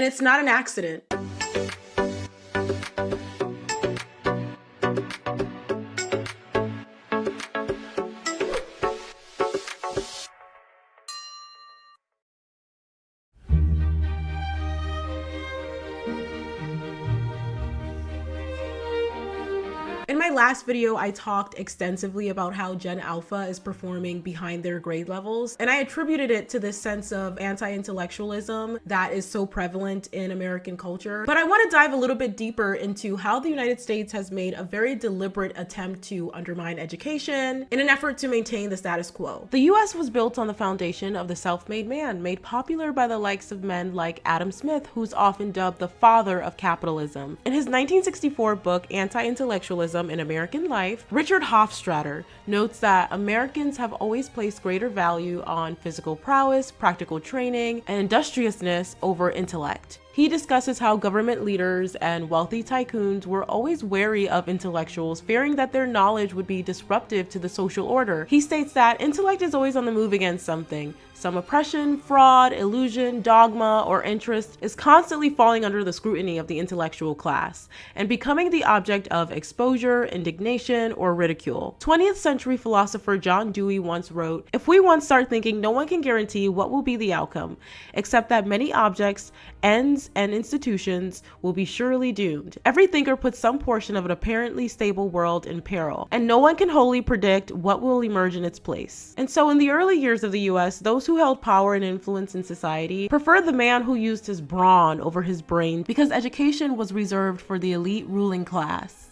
And it's not an accident. In my last video, I talked extensively about how Gen Alpha is performing behind their grade levels, and I attributed it to this sense of anti-intellectualism that is so prevalent in American culture. But I want to dive a little bit deeper into how the United States has made a very deliberate attempt to undermine education in an effort to maintain the status quo. The US was built on the foundation of the self-made man, made popular by the likes of men like Adam Smith, who's often dubbed the father of capitalism. In his 1964 book, Anti-Intellectualism in American Life, Richard Hofstadter notes that Americans have always placed greater value on physical prowess, practical training, and industriousness over intellect. He discusses how government leaders and wealthy tycoons were always wary of intellectuals, fearing that their knowledge would be disruptive to the social order. He states that intellect is always on the move against something. Some oppression, fraud, illusion, dogma, or interest is constantly falling under the scrutiny of the intellectual class and becoming the object of exposure, indignation, or ridicule. 20th century philosopher John Dewey once wrote, "If we once start thinking, no one can guarantee what will be the outcome, except that many objects, ends, and institutions will be surely doomed. Every thinker puts some portion of an apparently stable world in peril, and no one can wholly predict what will emerge in its place." And so in the early years of the US, those who held power and influence in society preferred the man who used his brawn over his brain because education was reserved for the elite ruling class.